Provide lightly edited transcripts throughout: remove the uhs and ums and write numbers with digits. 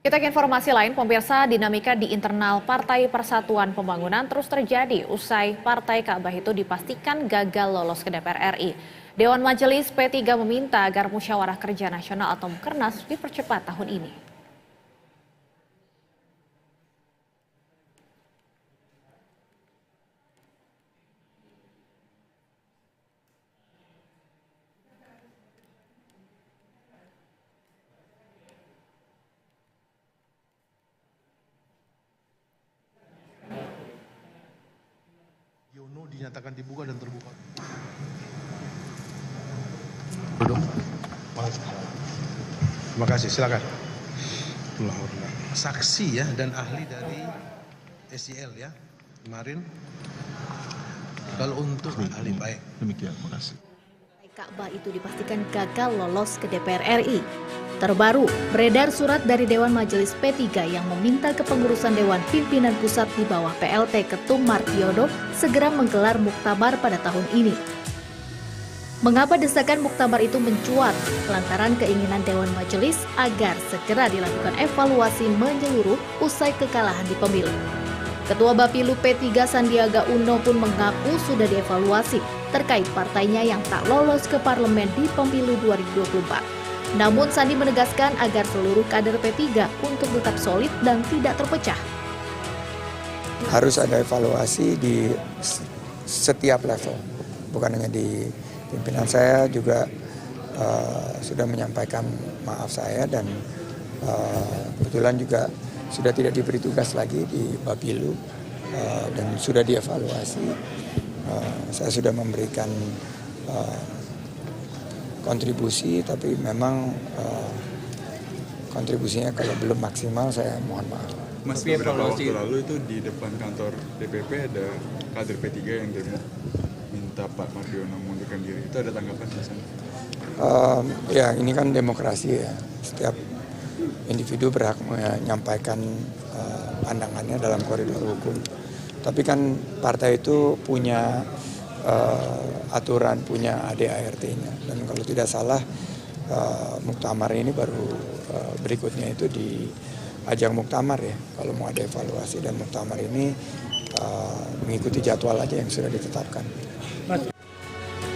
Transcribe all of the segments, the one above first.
Kita ke informasi lain, pemirsa, dinamika di internal Partai Persatuan Pembangunan terus terjadi usai Partai Ka'bah itu dipastikan gagal lolos ke DPR RI. Dewan Majelis P3 meminta agar Musyawarah Kerja Nasional atau Mukernas dipercepat tahun ini. Yono dinyatakan dibuka dan terbuka. Duduk. Terima kasih, silakan. Saksi ya dan ahli dari SIL ya kemarin. Kalau untuk ahli baik. Demikian, terima kasih. Ka'bah itu dipastikan gagal lolos ke DPR RI. Terbaru, beredar surat dari Dewan Majelis P3 yang meminta kepengurusan Dewan Pimpinan Pusat di bawah PLT Ketum Mardiono segera menggelar muktamar pada tahun ini. Mengapa desakan muktamar itu mencuat? Lantaran keinginan Dewan Majelis agar segera dilakukan evaluasi menyeluruh usai kekalahan di pemilu. Ketua Bapilu P3 Sandiaga Uno pun mengaku sudah dievaluasi terkait partainya yang tak lolos ke parlemen di pemilu 2024. Namun Sandi menegaskan agar seluruh kader P3 untuk tetap solid dan tidak terpecah. Harus ada evaluasi di setiap level, bukan hanya di pimpinan. Saya juga sudah menyampaikan maaf saya dan kebetulan juga sudah tidak diberi tugas lagi di Bapilu dan sudah dievaluasi. Saya sudah memberikan kontribusi, tapi memang kontribusinya kalau belum maksimal saya mohon maaf. Mas, beberapa waktu lalu itu di depan kantor DPP ada kader P3 yang demo minta Pak Mardiono mengundurkan diri. Itu ada tanggapan Mas? Ya ini kan demokrasi ya. Setiap individu berhak menyampaikan pandangannya dalam koridor hukum. Tapi kan partai itu punya aturan, punya ADART-nya, dan kalau tidak salah muktamar ini baru berikutnya itu di ajang muktamar ya, kalau mau ada evaluasi, dan muktamar ini mengikuti jadwal aja yang sudah ditetapkan.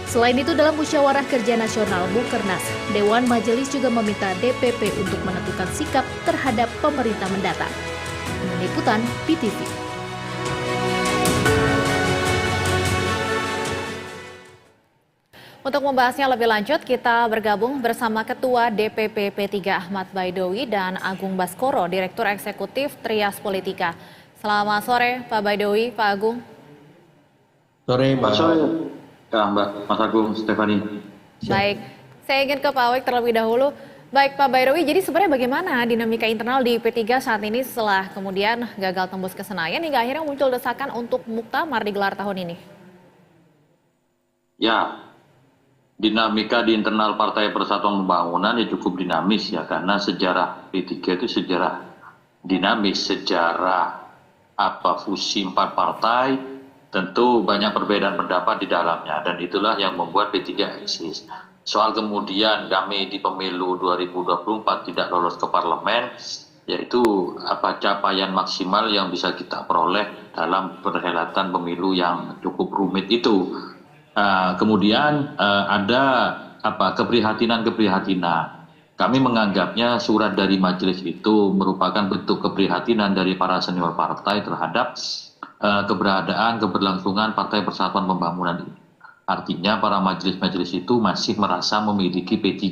Selain itu, dalam Musyawarah Kerja Nasional Mukernas, Dewan Majelis juga meminta DPP untuk menentukan sikap terhadap pemerintah mendatang. Liputan PTV. Untuk membahasnya lebih lanjut, kita bergabung bersama Ketua DPP P3 Ahmad Baidowi dan Agung Baskoro, Direktur Eksekutif Trias Politika. Selamat sore Pak Baidowi, Pak Agung. Sore Mbak. Sore Mbak, Mas Agung, Stefani. Baik, saya ingin ke Pak Awek terlebih dahulu. Baik Pak Baidowi, jadi sebenarnya bagaimana dinamika internal di P3 saat ini setelah kemudian gagal tembus ke Senayan hingga akhirnya muncul desakan untuk muktamar digelar tahun ini? Ya, dinamika di internal Partai Persatuan Pembangunan ya cukup dinamis ya, karena sejarah P3 itu sejarah dinamis, sejarah fusi 4 partai, tentu banyak perbedaan pendapat di dalamnya, dan itulah yang membuat P3 eksis. Soal kemudian kami di pemilu 2024 tidak lolos ke parlemen, yaitu capaian maksimal yang bisa kita peroleh dalam perhelatan pemilu yang cukup rumit itu. Kemudian ada keprihatinan. Kami menganggapnya surat dari majelis itu merupakan bentuk keprihatinan dari para senior partai terhadap keberadaan keberlangsungan Partai Persatuan Pembangunan ini. Artinya para majelis-majelis itu masih merasa memiliki P3.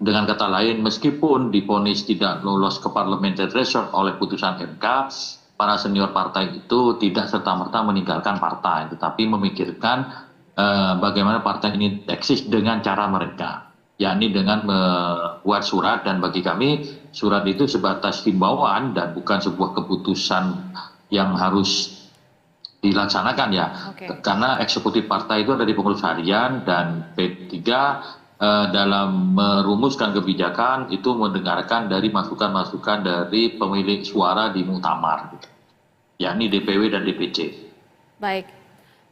Dengan kata lain, meskipun divonis tidak lolos ke parliamentary threshold oleh putusan MK, para senior partai itu tidak serta-merta meninggalkan partai, tetapi memikirkan bagaimana partai ini eksis dengan cara mereka, yakni dengan membuat surat, dan bagi kami surat itu sebatas himbauan dan bukan sebuah keputusan yang harus dilaksanakan ya. Karena eksekutif partai itu ada di pengurus harian, dan P3 dalam merumuskan kebijakan itu mendengarkan dari masukan-masukan dari pemilik suara di muktamar, yakni DPW dan DPC. Baik,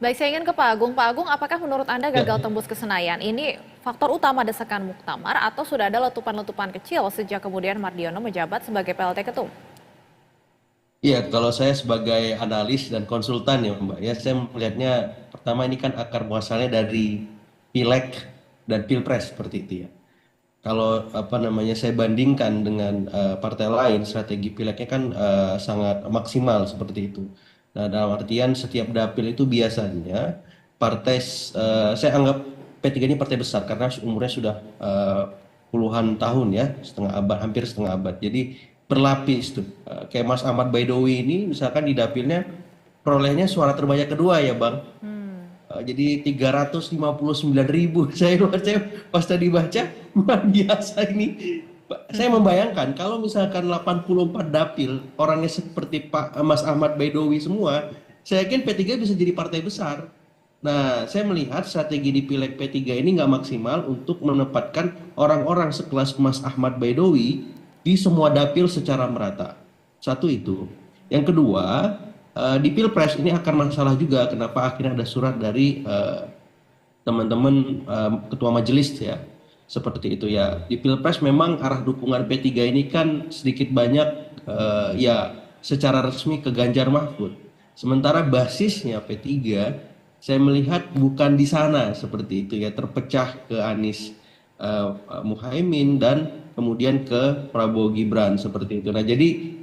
Baik, saya ingin ke Pak Agung. Pak Agung, apakah menurut Anda gagal tembus ke Senayan ini faktor utama desakan muktamar atau sudah ada letupan-letupan kecil sejak kemudian Mardiono menjabat sebagai PLT Ketum? Iya, kalau saya sebagai analis dan konsultan ya Mbak, ya saya melihatnya pertama ini kan akar muasalnya dari pileg dan pilpres seperti itu ya. Kalau saya bandingkan dengan partai lain, strategi pileknya kan sangat maksimal seperti itu. Nah, dalam artian setiap dapil itu biasanya partai, saya anggap P3 ini partai besar karena umurnya sudah puluhan tahun ya, setengah abad, hampir setengah abad. Jadi berlapis tuh. Kayak Mas Ahmad Baidowi ini misalkan di dapilnya perolehnya suara terbanyak kedua ya Bang. Jadi 359.000. Saya pas tadi baca luar biasa ini. Saya membayangkan kalau misalkan 84 dapil orangnya seperti Pak Mas Ahmad Baidowi semua, saya yakin P3 bisa jadi partai besar. Nah, saya melihat strategi di pileg P3 ini nggak maksimal untuk menempatkan orang-orang sekelas Mas Ahmad Baidowi di semua dapil secara merata. Satu itu. Yang kedua, di Pilpres ini akan masalah juga kenapa akhirnya ada surat dari teman-teman ketua majelis ya. Seperti itu ya. Di Pilpres memang arah dukungan P3 ini kan sedikit banyak ya secara resmi ke Ganjar Mahfud. Sementara basisnya P3 saya melihat bukan di sana seperti itu ya, terpecah ke Anies Muhaimin dan kemudian ke Prabowo Gibran seperti itu. Nah, jadi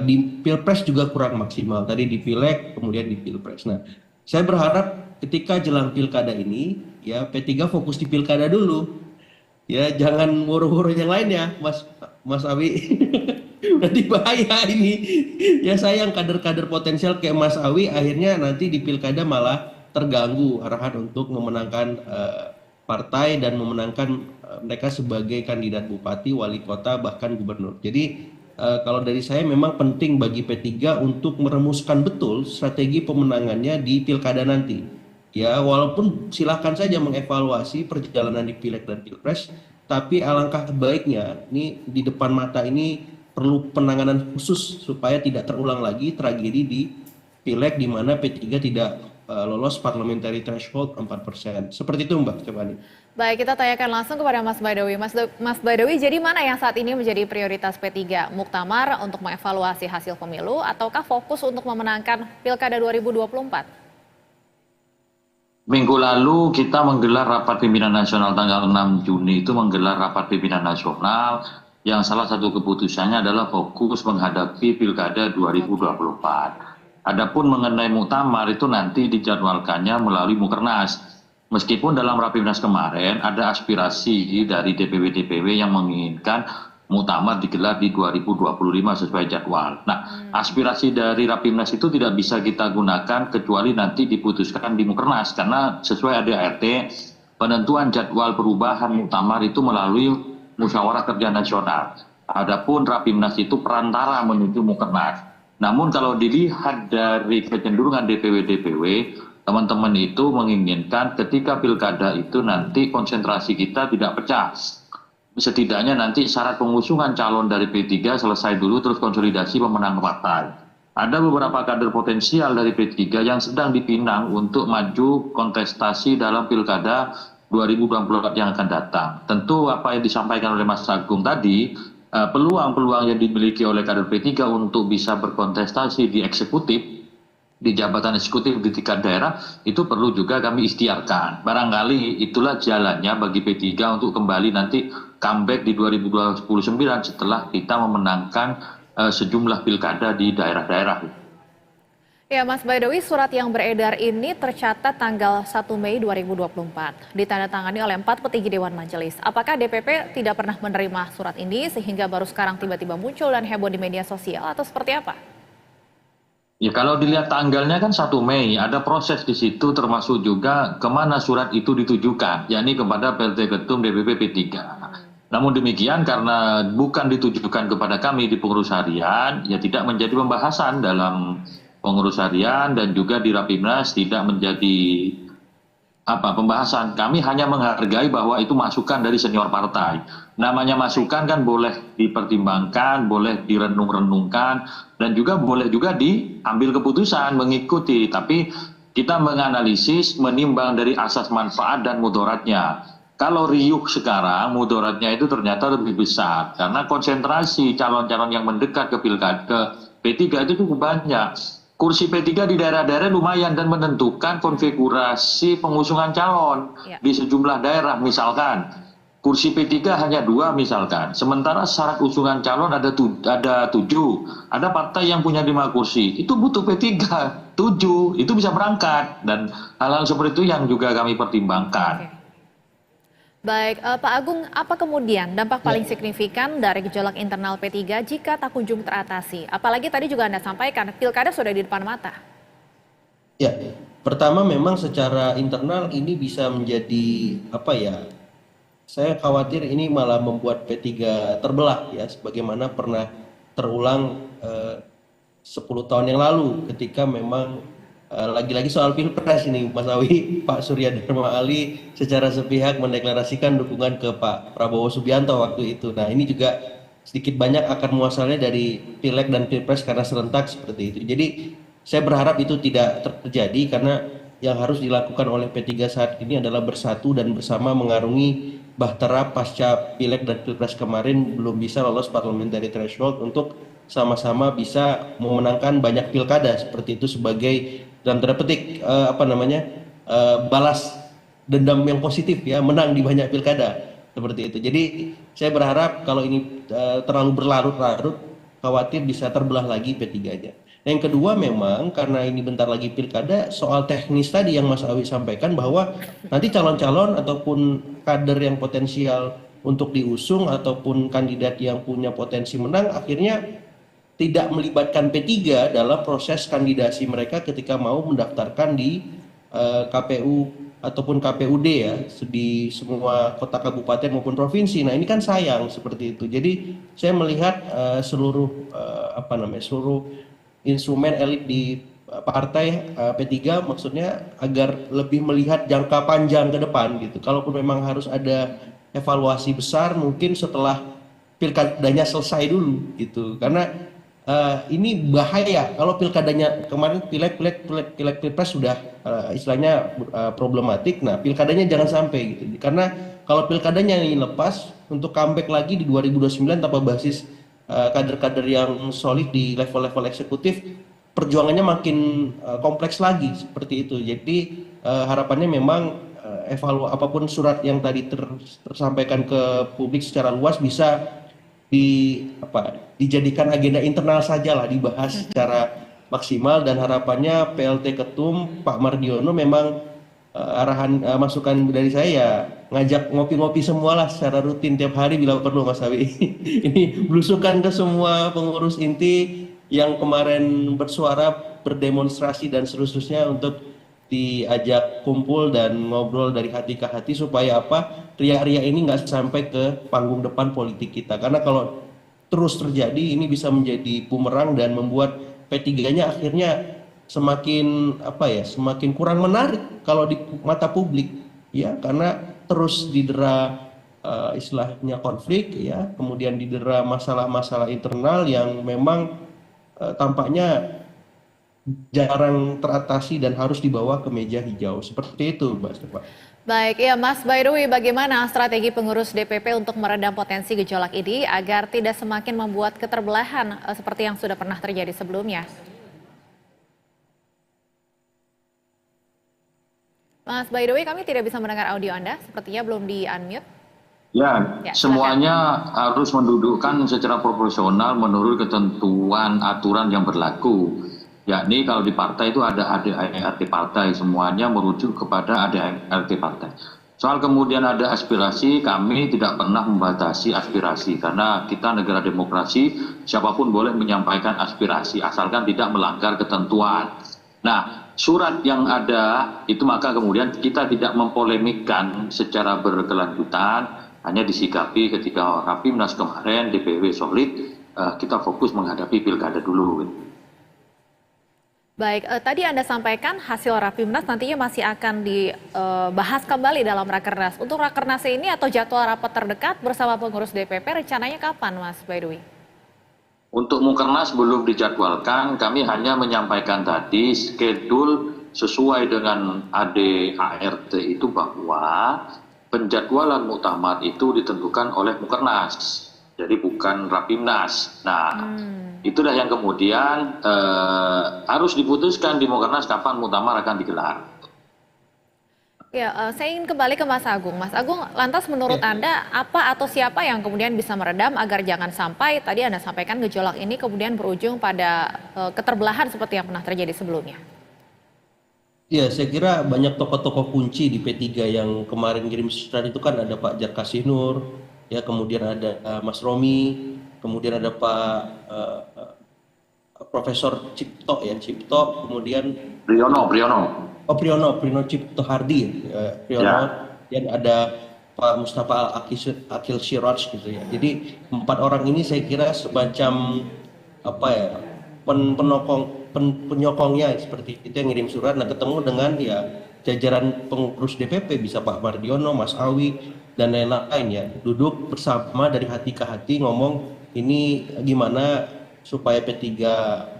di Pilpres juga kurang maksimal. Tadi di Pileg, kemudian di Pilpres. Nah, saya berharap ketika jelang Pilkada ini, ya P3 fokus di Pilkada dulu. Ya, jangan ngurus-ngurus yang lain ya, Mas Awi. Nanti bahaya ini. Ya sayang kader-kader potensial kayak Mas Awi akhirnya nanti di Pilkada malah terganggu arahan untuk memenangkan partai dan memenangkan mereka sebagai kandidat bupati, wali kota, bahkan gubernur. Jadi kalau dari saya memang penting bagi P3 untuk merumuskan betul strategi pemenangannya di pilkada nanti. Ya, walaupun silakan saja mengevaluasi perjalanan di pileg dan pilpres, tapi alangkah baiknya ini di depan mata ini perlu penanganan khusus supaya tidak terulang lagi tragedi di pileg di mana P3 tidak lolos parliamentary threshold 4%. Seperti itu Mbak Cobani. Baik, kita tanyakan langsung kepada Mas Baidowi. Mas Baidowi, jadi mana yang saat ini menjadi prioritas P3? Muktamar untuk mengevaluasi hasil pemilu ataukah fokus untuk memenangkan Pilkada 2024? Minggu lalu kita menggelar rapat pimpinan nasional tanggal 6 Juni itu menggelar rapat pimpinan nasional yang salah satu keputusannya adalah fokus menghadapi Pilkada 2024. Adapun mengenai muktamar itu nanti dijadwalkannya melalui Mukernas. Meskipun dalam Rapimnas kemarin ada aspirasi dari DPW-DPW yang menginginkan muktamar digelar di 2025 sesuai jadwal. Nah, aspirasi dari Rapimnas itu tidak bisa kita gunakan kecuali nanti diputuskan di Mukernas karena sesuai ADART penentuan jadwal perubahan muktamar itu melalui Musyawarah Kerja Nasional. Adapun Rapimnas itu perantara menuju Mukernas. Namun kalau dilihat dari kecenderungan DPW-DPW, teman-teman itu menginginkan ketika pilkada itu nanti konsentrasi kita tidak pecah. Setidaknya nanti syarat pengusungan calon dari P3 selesai dulu terus konsolidasi pemenang partai. Ada beberapa kader potensial dari P3 yang sedang dipinang untuk maju kontestasi dalam pilkada 2024 yang akan datang. Tentu apa yang disampaikan oleh Mas Agung tadi, peluang-peluang yang dimiliki oleh kader P3 untuk bisa berkontestasi di eksekutif, di jabatan eksekutif di tingkat daerah, itu perlu juga kami ikhtiarkan. Barangkali itulah jalannya bagi P3 untuk kembali nanti comeback di 2029 setelah kita memenangkan sejumlah pilkada di daerah-daerah. Ya, Mas Baidowi, surat yang beredar ini tercatat tanggal 1 Mei 2024, ditandatangani oleh 4 petinggi Dewan Majelis. Apakah DPP tidak pernah menerima surat ini sehingga baru sekarang tiba-tiba muncul dan heboh di media sosial atau seperti apa? Ya, kalau dilihat tanggalnya kan 1 Mei, ada proses di situ termasuk juga kemana surat itu ditujukan, yakni kepada PLT Ketum DPP P3. Namun demikian karena bukan ditujukan kepada kami di pengurus harian, ya tidak menjadi pembahasan dalam pengurus harian dan juga di Rapimnas tidak menjadi pembahasan. Kami hanya menghargai bahwa itu masukan dari senior partai. Namanya masukan kan boleh dipertimbangkan, boleh direnung-renungkan, dan juga boleh juga diambil keputusan mengikuti. Tapi Kita menganalisis, menimbang dari asas manfaat dan mudaratnya. Kalau riuh sekarang, mudaratnya itu ternyata lebih besar karena konsentrasi calon-calon yang mendekat ke P3 itu cukup banyak. Kursi P3 di daerah-daerah lumayan dan menentukan konfigurasi pengusungan calon di sejumlah daerah. Misalkan kursi P3 hanya 2 misalkan, sementara syarat usungan calon ada 7, ada partai yang punya 5 kursi, itu butuh P3 7, itu bisa berangkat, dan hal-hal seperti itu yang juga kami pertimbangkan. Baik, Pak Agung, apa kemudian dampak paling signifikan dari gejolak internal P3 jika tak kunjung teratasi? Apalagi tadi juga Anda sampaikan, pilkada sudah di depan mata. Ya, pertama memang secara internal ini bisa menjadi saya khawatir ini malah membuat P3 terbelah ya, sebagaimana pernah terulang 10 tahun yang lalu ketika memang lagi-lagi soal pilpres ini, Mas Awi, Pak Surya Dharma Ali secara sepihak mendeklarasikan dukungan ke Pak Prabowo Subianto waktu itu. Nah, ini juga sedikit banyak akar muasalnya dari pileg dan pilpres karena serentak seperti itu. Jadi saya berharap itu tidak terjadi karena yang harus dilakukan oleh P3 saat ini adalah bersatu dan bersama mengarungi bahtera pasca pileg dan pilpres kemarin belum bisa lolos parliamentary threshold untuk sama-sama bisa memenangkan banyak pilkada seperti itu sebagai dalam tanda petik balas dendam yang positif ya, menang di banyak pilkada seperti itu. Jadi saya berharap kalau ini terlalu berlarut-larut, khawatir bisa terbelah lagi P3-nya. Yang kedua memang karena ini bentar lagi pilkada, soal teknis tadi yang Mas Awi sampaikan bahwa nanti calon-calon ataupun kader yang potensial untuk diusung ataupun kandidat yang punya potensi menang akhirnya tidak melibatkan P3 dalam proses kandidasi mereka ketika mau mendaftarkan di KPU ataupun KPUD ya, di semua kota kabupaten maupun provinsi. Nah, ini kan sayang seperti itu. Jadi saya melihat seluruh instrumen elit di partai P3 maksudnya agar lebih melihat jangka panjang ke depan gitu. Kalaupun memang harus ada evaluasi besar mungkin setelah pilkadanya selesai dulu gitu. Karena ini bahaya kalau pilkadanya kemarin pileg pilpres sudah istilahnya problematik. Nah, pilkadanya jangan sampai gitu. Karena kalau pilkadanya ini lepas untuk comeback lagi di 2029 tanpa basis kader-kader yang solid di level-level eksekutif, perjuangannya makin kompleks lagi seperti itu. Jadi harapannya memang apapun surat yang tadi tersampaikan ke publik secara luas bisa dijadikan agenda internal saja lah, dibahas secara maksimal, dan harapannya PLT Ketum Pak Mardiono memang arahan masukan dari saya ya ngajak ngopi-ngopi semualah secara rutin tiap hari bila perlu, Mas Awi. Ini belusukan ke semua pengurus inti yang kemarin bersuara, berdemonstrasi dan seterusnya untuk diajak kumpul dan ngobrol dari hati ke hati supaya ria-ria ini nggak sampai ke panggung depan politik kita. Karena kalau terus terjadi ini bisa menjadi bumerang dan membuat P3-nya akhirnya semakin kurang menarik kalau di mata publik ya, karena terus didera istilahnya konflik ya, kemudian didera masalah-masalah internal yang memang tampaknya jarang teratasi dan harus dibawa ke meja hijau seperti itu, Mbak Stefa. Baik, ya Mas, by the way, bagaimana strategi pengurus DPP untuk meredam potensi gejolak ini agar tidak semakin membuat keterbelahan seperti yang sudah pernah terjadi sebelumnya? Mas, by the way, kami tidak bisa mendengar audio Anda, sepertinya belum di-unmute. Ya, semuanya harus mendudukkan secara proporsional menurut ketentuan aturan yang berlaku. Yakni kalau di partai itu ada ADART partai, semuanya merujuk kepada ADART partai. Soal kemudian ada aspirasi, kami tidak pernah membatasi aspirasi karena kita negara demokrasi, siapapun boleh menyampaikan aspirasi asalkan tidak melanggar ketentuan. Nah, surat yang ada itu maka kemudian kita tidak mempolemikkan secara berkelanjutan, hanya disikapi ketika Rapimnas kemarin DPW solid, kita fokus menghadapi pilkada dulu. Baik, tadi Anda sampaikan hasil Rapimnas nantinya masih akan dibahas kembali dalam Rakernas. Untuk Rakernas ini atau jadwal rapat terdekat bersama pengurus DPP rencananya kapan, Mas, by the way? Untuk Mukernas belum dijadwalkan, kami hanya menyampaikan tadi schedule sesuai dengan ADART itu bahwa penjadwalan muktamar itu ditentukan oleh Mukernas, jadi bukan Rapimnas. Nah, itulah yang kemudian harus diputuskan di Mukernas kapan muktamar akan digelar. Ya, saya ingin kembali ke Mas Agung. Mas Agung, lantas menurut Anda apa atau siapa yang kemudian bisa meredam agar jangan sampai tadi Anda sampaikan gejolak ini kemudian berujung pada keterbelahan seperti yang pernah terjadi sebelumnya? Ya, saya kira banyak tokoh-tokoh kunci di P3 yang kemarin kirim surat itu kan ada Pak Jarkasih Nur, ya kemudian ada Mas Romi, kemudian ada Pak Profesor Cipto ya Cipto, kemudian Priyono Cipto Hardi, Priyono, dan ada Pak Mustafa Akil Siraj gitu ya. Jadi 4 orang ini saya kira semacam apa ya penyokongnya seperti itu yang ngirim surat. Nah, ketemu dengan ya jajaran pengurus DPP, bisa Pak Mardiono, Mas Awi dan lain-lain ya, duduk bersama dari hati ke hati ngomong ini gimana supaya P3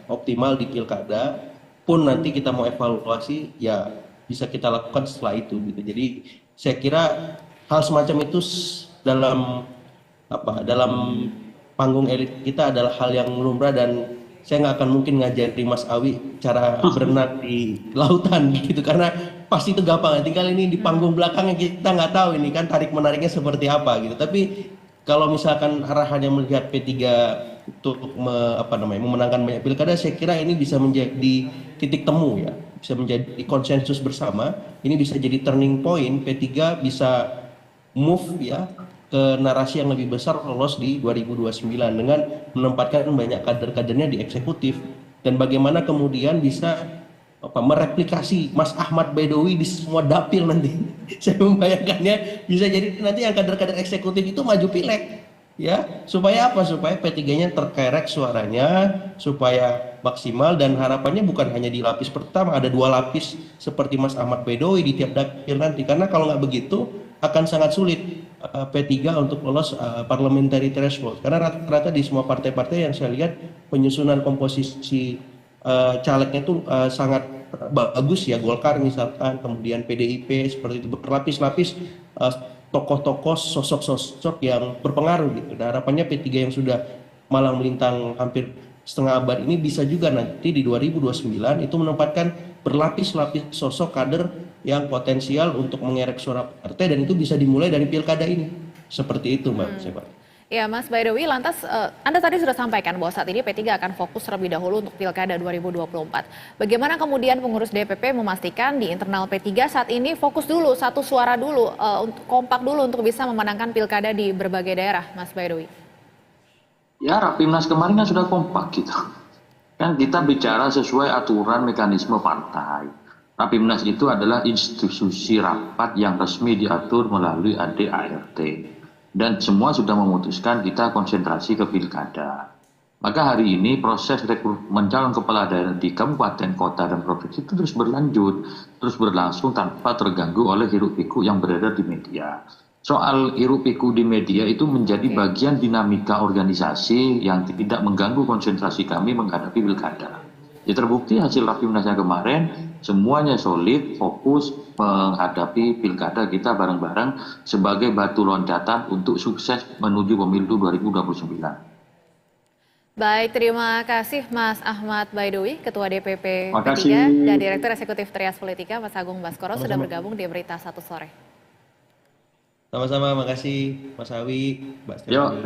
optimal di pilkada, pun nanti kita mau evaluasi ya bisa kita lakukan setelah itu gitu. Jadi saya kira hal semacam itu dalam panggung elit kita adalah hal yang lumrah, dan saya nggak akan mungkin ngajari Mas Awi cara berenang di lautan gitu, karena pasti itu gampang. Tinggal ini di panggung belakangnya kita nggak tahu ini kan tarik menariknya seperti apa gitu. Tapi kalau misalkan arahannya melihat P3 untuk memenangkan banyak pilkada, saya kira ini bisa menjadi titik temu ya, bisa menjadi konsensus bersama. Ini bisa jadi turning point, P3 bisa move ya ke narasi yang lebih besar lolos di 2029 dengan menempatkan banyak kader-kadernya di eksekutif, dan bagaimana kemudian bisa mereplikasi Mas Ahmad Baidowi di semua dapil nanti. Saya membayangkannya bisa jadi nanti yang kader-kader eksekutif itu maju pileg ya, supaya apa? Supaya P3-nya terkerek suaranya supaya maksimal, dan harapannya bukan hanya di lapis pertama, ada 2 lapis seperti Mas Ahmad Baidowi di tiap dapil nanti, karena kalau nggak begitu akan sangat sulit P3 untuk lolos parliamentary threshold, karena rata-rata di semua partai-partai yang saya lihat penyusunan komposisi calegnya itu sangat bagus ya. Golkar misalkan, kemudian PDIP, seperti itu berlapis-lapis tokoh-tokoh, sosok-sosok yang berpengaruh gitu. Nah, harapannya P3 yang sudah malang melintang hampir setengah abad ini bisa juga nanti di 2029 itu menempatkan berlapis-lapis sosok kader yang potensial untuk mengerek suara partai, dan itu bisa dimulai dari pilkada ini. Seperti itu Mbak Seba. Ya, Mas Baidowi, lantas Anda tadi sudah sampaikan bahwa saat ini P3 akan fokus terlebih dahulu untuk Pilkada 2024. Bagaimana kemudian pengurus DPP memastikan di internal P3 saat ini fokus dulu, satu suara dulu, kompak dulu untuk bisa memenangkan Pilkada di berbagai daerah, Mas Baidowi? Ya, Rapimnas kemarin kan sudah kompak gitu. Kan kita bicara sesuai aturan mekanisme partai. Rapimnas itu adalah institusi rapat yang resmi diatur melalui ADART. Dan semua sudah memutuskan kita konsentrasi ke pilkada. Maka hari ini proses rekrutmen calon kepala daerah di kabupaten, kota, dan provinsi itu terus berlanjut, terus berlangsung tanpa terganggu oleh hiruk-pikuk yang beredar di media. Soal hiruk-pikuk di media itu menjadi bagian dinamika organisasi yang tidak mengganggu konsentrasi kami menghadapi pilkada. Ya, terbukti hasil Rapimnas yang kemarin semuanya solid, fokus menghadapi pilkada kita bareng-bareng sebagai batu loncatan untuk sukses menuju pemilu 2029. Baik, terima kasih Mas Ahmad Baidowi, Ketua DPP P3 dan Direktur Eksekutif Trias Politika, Mas Agung Baskoro, sudah bergabung di Berita Satu Sore. Sama-sama, makasih Mas Awi, Mbak Stefani.